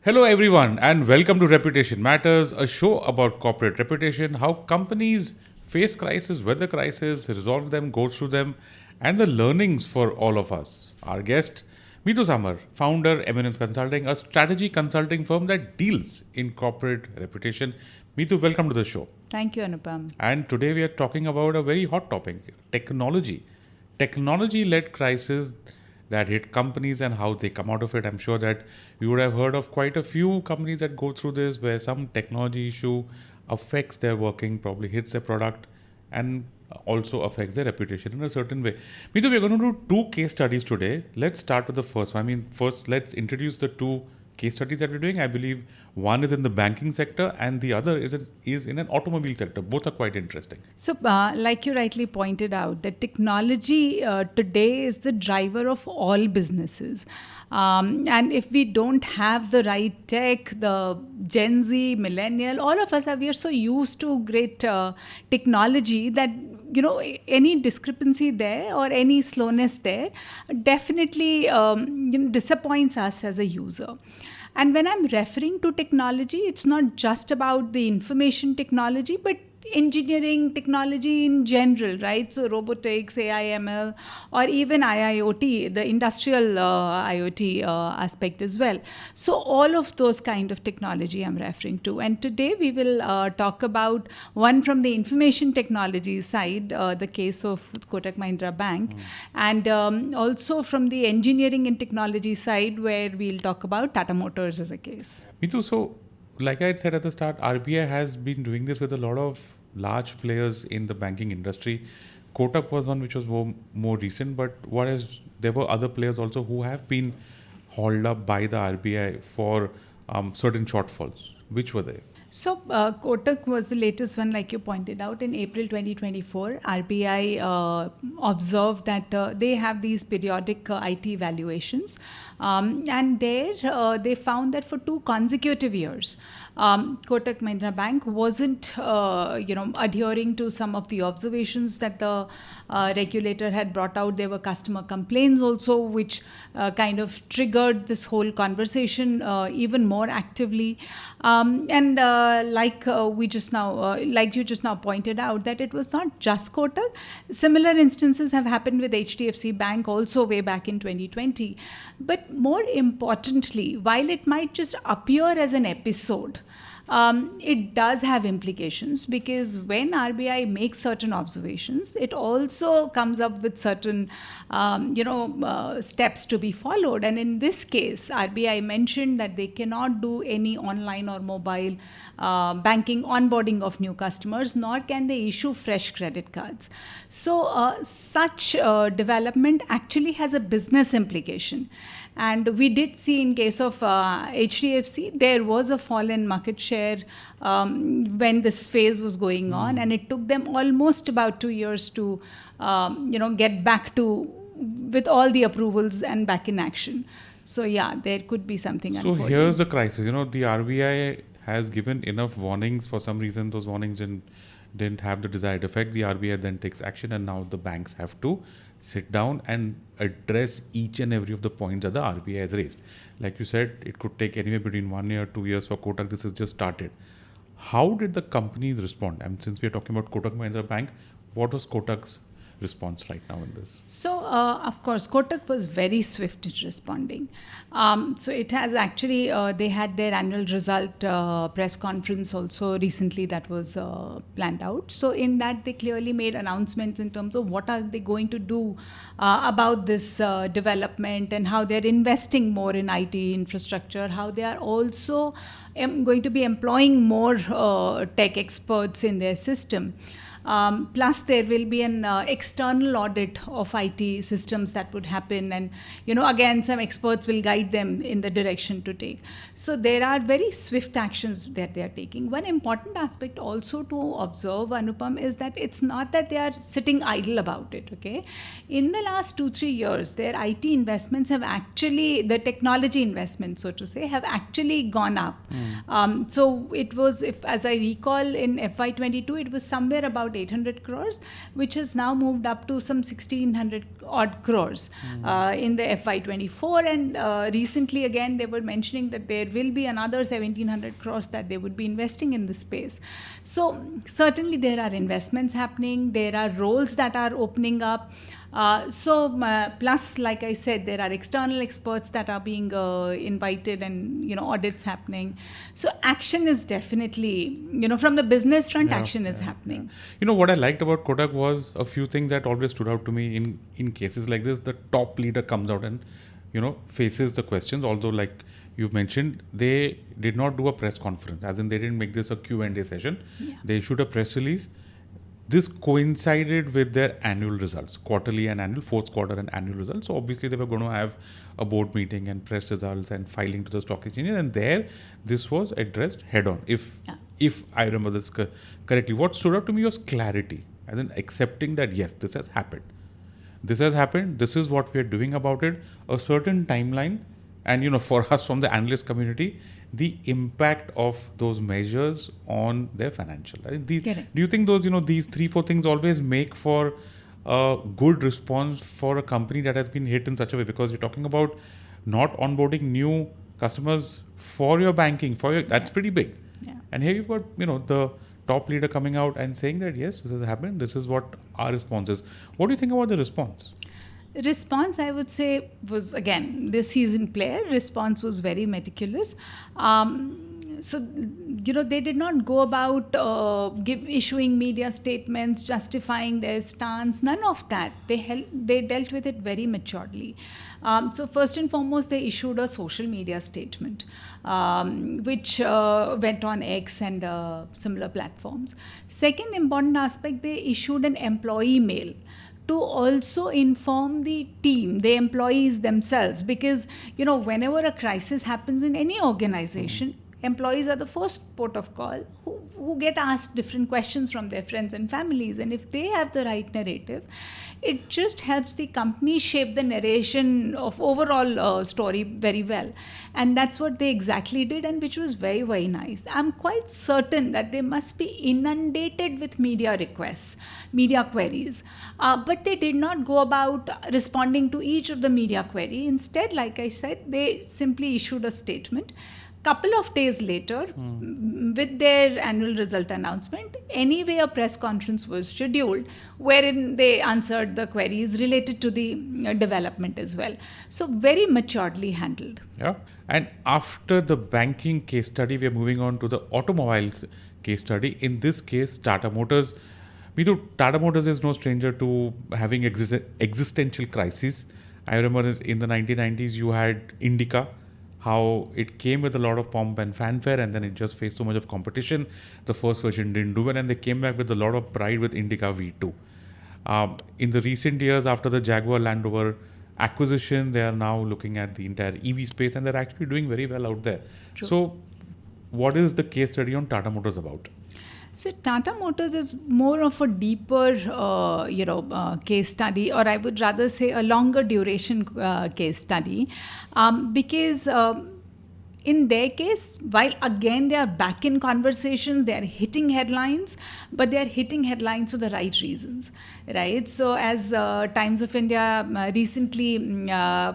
Hello, everyone, and welcome to Reputation Matters, a show about corporate reputation, how companies face crisis, weather crisis, resolve them, go through them, and the learnings for all of us. Our guest, Mitu Samar, founder, Eminence Consulting, a strategy consulting firm that deals in corporate reputation. Mitu, welcome to the show. Thank you, Anupam. And today we are talking about a very hot topic, technology. Technology led crisis that hit companies and how they come out of it. I'm sure that you would have heard of quite a few companies that go through this where some technology issue affects their working, probably hits their product, and also affects their reputation in a certain way. Mitu, we're going to do two case studies today. Let's start with the first one. First, let's introduce the two case studies that we're doing. I believe one is in the banking sector and the other is in an automobile sector. Both are quite interesting. So, like you rightly pointed out, that technology today is the driver of all businesses. And if we don't have the right tech, the Gen Z, millennial, all of us we are so used to great technology that any discrepancy there or any slowness there definitely disappoints us as a user. And when I'm referring to technology, it's not just about the information technology, but engineering technology in general, right? So robotics, AI, ML, or even IIoT, the industrial IoT aspect as well. So all of those kind of technology I'm referring to. And today we will talk about one from the information technology side, the case of Kotak Mahindra Bank, and also from the engineering and technology side, where we'll talk about Tata Motors as a case. Mitu, so like I had said at the start, RBI has been doing this with a lot of large players in the banking industry. Kotak was one which was more recent, but there were other players also who have been hauled up by the RBI for certain shortfalls. Which were they? So, Kotak was the latest one, like you pointed out, in April 2024. RBI observed that they have these periodic IT evaluations, and there they found that for 2 consecutive years, Kotak Mahindra Bank wasn't, adhering to some of the observations that the regulator had brought out. There were customer complaints also, which kind of triggered this whole conversation even more actively. And like you just now pointed out, that it was not just Kotak. Similar instances have happened with HDFC Bank also way back in 2020. But more importantly, while it might just appear as an episode, it does have implications, because when RBI makes certain observations, it also comes up with certain, steps to be followed. And in this case, RBI mentioned that they cannot do any online or mobile banking onboarding of new customers, nor can they issue fresh credit cards. So such development actually has a business implication. And we did see in case of HDFC, there was a fall in market share when this phase was going on, and it took them almost about 2 years to, get back to with all the approvals and back in action. So yeah, there could be something. So here's the crisis. The RBI has given enough warnings. For some reason, those warnings didn't have the desired effect. The RBI then takes action, and now the banks have to sit down and address each and every of the points that the RBI has raised. Like you said, it could take anywhere between 1 year, 2 years for Kotak. This has just started. How did the companies respond? And since we are talking about Kotak Mahindra Bank, what was Kotak's response right now in this? So, of course, Kotak was very swift in responding. So it has actually, they had their annual result press conference also recently that was planned out. So in that, they clearly made announcements in terms of what are they going to do about this development, and how they're investing more in IT infrastructure, how they are also going to be employing more tech experts in their system. Plus, there will be an external audit of IT systems that would happen, and again, some experts will guide them in the direction to take. So there are very swift actions that they are taking. One important aspect also to observe, Anupam, is that it's not that they are sitting idle about it. Okay, in the last 2-3 years, their IT investments have actually, the technology investments, so to say, have actually gone up. So it was, if as I recall, in FY22, it was somewhere about about 800 crores, which has now moved up to some 1600 odd crores in the FY24. And recently, again, they were mentioning that there will be another 1700 crores that they would be investing in this space. So certainly there are investments happening, there are roles that are opening up. Plus, like I said, there are external experts that are being invited, and audits happening. So action is definitely, from the business front, action is happening. What I liked about Kotak was a few things that always stood out to me in cases like this. The top leader comes out and faces the questions. Although, like you've mentioned, they did not do a press conference, as in they didn't make this a Q&A session. Yeah. They issued a press release. This coincided with their annual results, quarterly and annual, fourth quarter and annual results. So obviously they were going to have a board meeting and press results and filing to the stock exchange. And there, this was addressed head on. If I remember this correctly, what stood out to me was clarity, and then accepting that yes, this has happened. This has happened. This is what we are doing about it. A certain timeline, and for us from the analyst community, the impact of those measures on their financial. Do you think those, these 3-4 things always make for a good response for a company that has been hit in such a way? Because you're talking about not onboarding new customers for your banking, that's pretty big. Yeah. And here you've got, the top leader coming out and saying that yes, this has happened. This is what our response is. What do you think about the response? Response, I would say, was, again, the seasoned player. Response was very meticulous. So, they did not go about issuing media statements, justifying their stance, none of that. They dealt with it very maturely. So first and foremost, they issued a social media statement, which went on X and similar platforms. Second important aspect, they issued an employee mail to also inform the team, the employees themselves, because whenever a crisis happens in any organization, employees are the first port of call who get asked different questions from their friends and families. And if they have the right narrative, it just helps the company shape the narration of overall story very well. And that's what they exactly did, and which was very, very nice. I'm quite certain that they must be inundated with media requests, media queries. But they did not go about responding to each of the media query. Instead, like I said, they simply issued a statement. Couple of days later, with their annual result announcement, anyway a press conference was scheduled wherein they answered the queries related to the development as well. So very maturely handled. Yeah. And after the banking case study, we are moving on to the automobiles case study. In this case, Tata Motors. Meetu, Tata Motors is no stranger to having existential crises. I remember in the 1990s, you had Indica, how it came with a lot of pomp and fanfare, and then it just faced so much of competition. The first version didn't do well, and they came back with a lot of pride with Indica V2. In the recent years, after the Jaguar Land Rover acquisition, they are now looking at the entire EV space, and they're actually doing very well out there. True. So, what is the case study on Tata Motors about? So Tata Motors is more of a deeper, case study, or I would rather say a longer duration case study, because in their case, while again they are back in conversation, they are hitting headlines, but they are hitting headlines for the right reasons, right? So as Times of India recently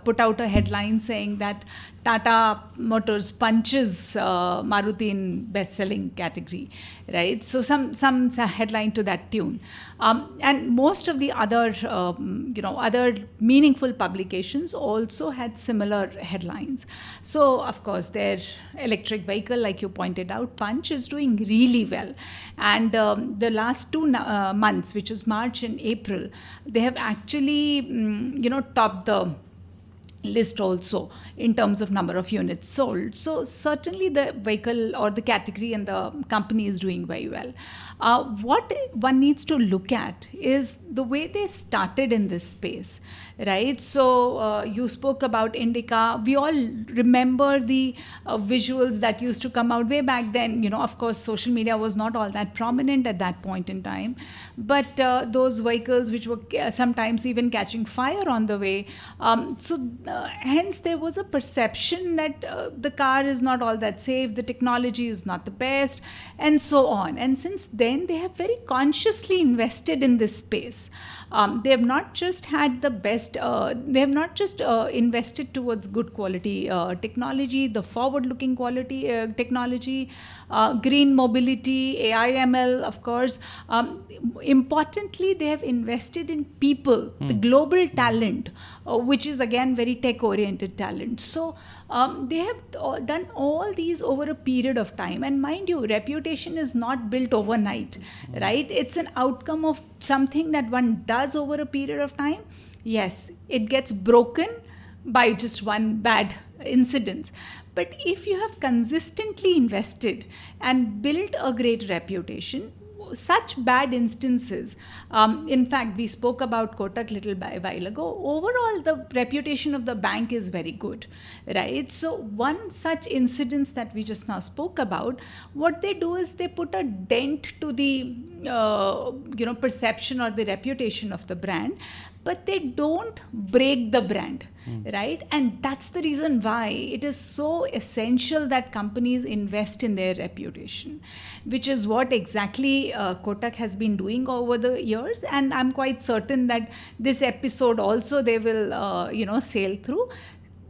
put out a headline saying that Tata Motors punches Maruti in best-selling category, right? So some headline to that tune, and most of the other other meaningful publications also had similar headlines. So of course their electric vehicle, like you pointed out, Punch, is doing really well, and the last 2 months, which is March and April, they have actually topped the list also in terms of number of units sold. So certainly the vehicle or the category and the company is doing very well. What one needs to look at is the way they started in this space, right? So you spoke about Indica. We all remember the visuals that used to come out way back then. Of course, social media was not all that prominent at that point in time, but those vehicles which were sometimes even catching fire on the way. So hence there was a perception that the car is not all that safe, the technology is not the best, and so on. And since then, they have very consciously invested in this space. They have not just had the best, they have not just invested towards good quality technology, the forward looking quality technology, green mobility, AI, ML, of course. Importantly, they have invested in people, the global talent, which is again very tech oriented talent. So they have done all these over a period of time. And mind you, reputation is not built overnight, right? It's an outcome of something that one does over a period of time. Yes, it gets broken by just one bad incident. But if you have consistently invested and built a great reputation, such bad instances, in fact, we spoke about Kotak little while ago. Overall, the reputation of the bank is very good, right? So one such incidence that we just now spoke about, what they do is they put a dent to the perception or the reputation of the brand, but they don't break the brand, right? And that's the reason why it is so essential that companies invest in their reputation, which is what exactly Kotak has been doing over the years. And I'm quite certain that this episode also they will, sail through.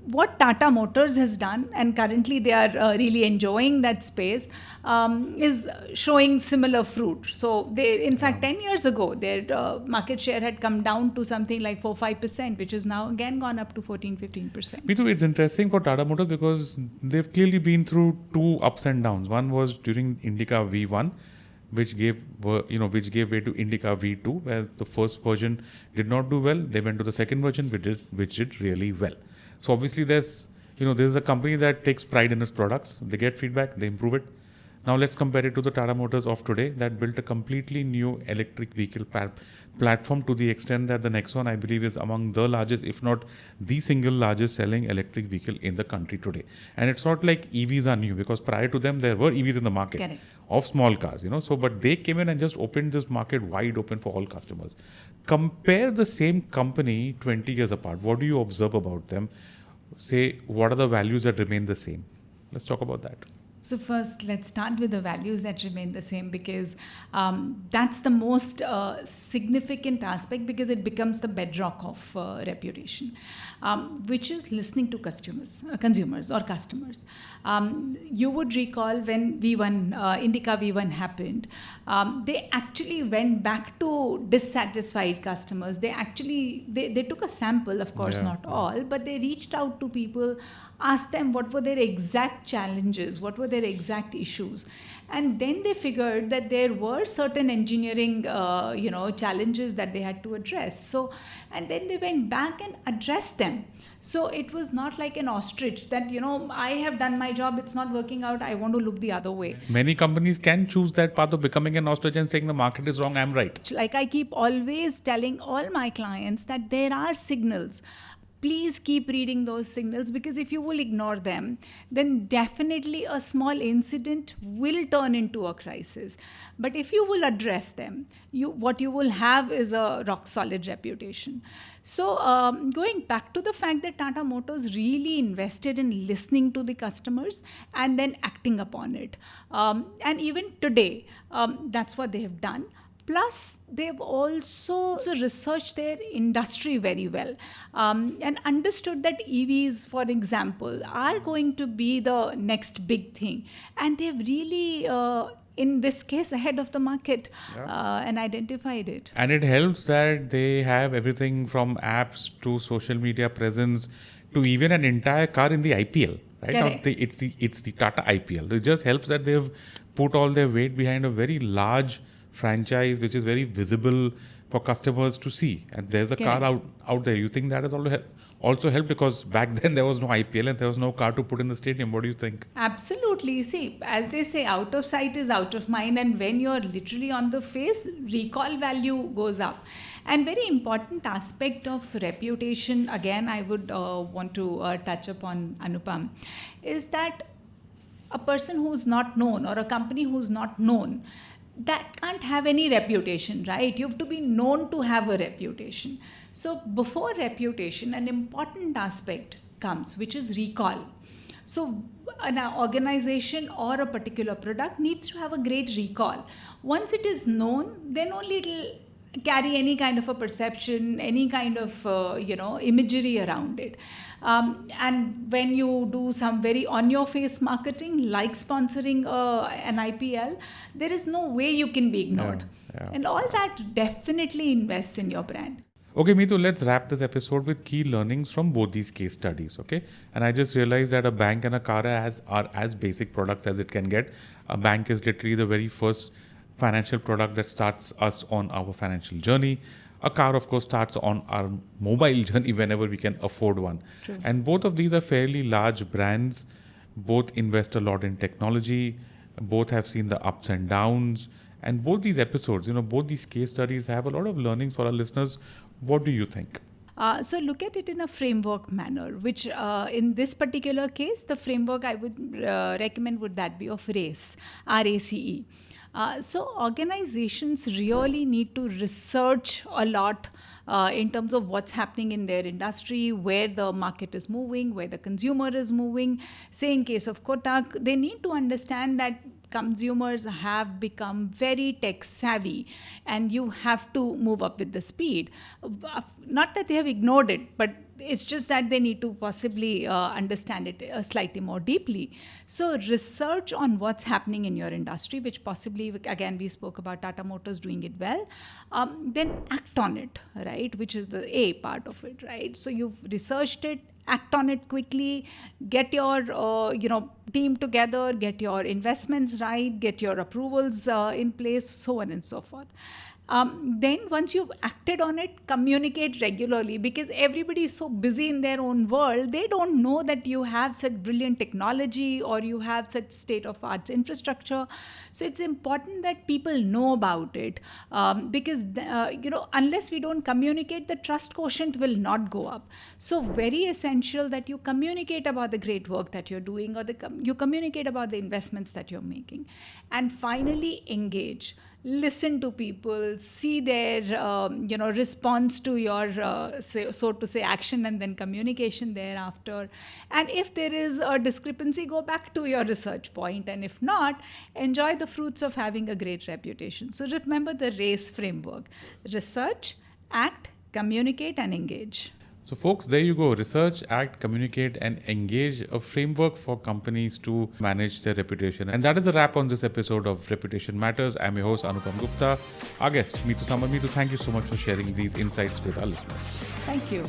What Tata Motors has done, and currently they are really enjoying that space, is showing similar fruit. So they, in fact, 10 years ago, their market share had come down to something like 4-5%, which is now again gone up to 14-15%. Me too. It's interesting for Tata Motors because they've clearly been through two ups and downs. One was during Indica V1, which gave way to Indica V2, where the first version did not do well. They went to the second version, which did really well. So obviously this is a company that takes pride in its products. They get feedback, they improve it. Now let's compare it to the Tata Motors of today that built a completely new electric vehicle platform to the extent that the Nexon, I believe, is among the largest, if not the single largest selling electric vehicle in the country today. And it's not like EVs are new, because prior to them there were EVs in the market. Correct. Of small cars, So, but they came in and just opened this market wide open for all customers. Compare the same company 20 years apart. What do you observe about them? Say, what are the values that remain the same? Let's talk about that. So first, let's start with the values that remain the same, because that's the most significant aspect, because it becomes the bedrock of reputation, which is listening to consumers or customers. You would recall when Indica V1 happened, they actually went back to dissatisfied customers. They took a sample, of course, not all, but they reached out to people, asked them what were their exact challenges, what were their exact issues. And then they figured that there were certain engineering, challenges that they had to address. So, and then they went back and addressed them. So it was not like an ostrich that, I have done my job, it's not working out, I want to look the other way. Many companies can choose that path of becoming an ostrich and saying the market is wrong, I'm right. Like I keep always telling all my clients that there are signals. Please keep reading those signals, because if you will ignore them, then definitely a small incident will turn into a crisis. But if you will address them, what you will have is a rock solid reputation. So going back to the fact that Tata Motors really invested in listening to the customers and then acting upon it. And even today, that's what they have done. Plus, they've also researched their industry very well and understood that EVs, for example, are going to be the next big thing. And they've really, in this case, ahead of the market and identified it. And it helps that they have everything from apps to social media presence to even an entire car in the IPL. Right now, it's the Tata IPL. It just helps that they've put all their weight behind a very large franchise, which is very visible for customers to see, and there's a car out there. You think that has also helped, because back then there was no IPL and there was no car to put in the stadium? What do you think? Absolutely. See, as they say, out of sight is out of mind, and when you're literally on the face, recall value goes up. And very important aspect of reputation, again, I would want to touch upon, Anupam, is that a person who's not known or a company who's not known, that can't have any reputation, right? You have to be known to have a reputation. So before reputation, an important aspect comes, which is recall. So an organization or a particular product needs to have a great recall. Once it is known, then only it'll carry any kind of a perception, any kind of imagery around it. And when you do some very on your face marketing, like sponsoring an IPL, there is no way you can be ignored. Yeah. And all that definitely invests in your brand. Okay, Meetu, let's wrap this episode with key learnings from both these case studies, okay? And I just realized that a bank and a car are as basic products as it can get. A bank is literally the very first financial product that starts us on our financial journey. A car, of course, starts on our mobile journey whenever we can afford one. True. And both of these are fairly large brands. Both invest a lot in technology. Both have seen the ups and downs. And both these episodes, both these case studies have a lot of learnings for our listeners. What do you think? So look at it in a framework manner, which in this particular case, the framework I would recommend would that be of RACE, RACE. So organizations really need to research a lot in terms of what's happening in their industry, where the market is moving, where the consumer is moving. Say in case of Kotak, they need to understand that consumers have become very tech savvy and you have to move up with the speed. Not that they have ignored it, but it's just that they need to possibly understand it slightly more deeply. So research on what's happening in your industry, which possibly, again, we spoke about Tata Motors doing it well, then act on it, right? Which is the A part of it, right? So you've researched it, act on it quickly, get your team together, get your investments right, get your approvals in place, so on and so forth. Then once you've acted on it, communicate regularly, because everybody is so busy in their own world, they don't know that you have such brilliant technology or you have such state-of-art infrastructure. So it's important that people know about it, because unless we don't communicate, the trust quotient will not go up. So very essential that you communicate about the great work that you're doing, or you communicate about the investments that you're making. And finally, engage. Listen to people, see their response to your so to say action, and then communication thereafter. And if there is a discrepancy, go back to your research point, and if not, enjoy the fruits of having a great reputation. So remember the RACE framework: research, act, communicate, and engage. So folks, there you go. Research, act, communicate, and engage, a framework for companies to manage their reputation. And that is a wrap on this episode of Reputation Matters. I'm your host, Anupam Gupta. Our guest, Meetu Samar. Meetu, thank you so much for sharing these insights with our listeners. Thank you.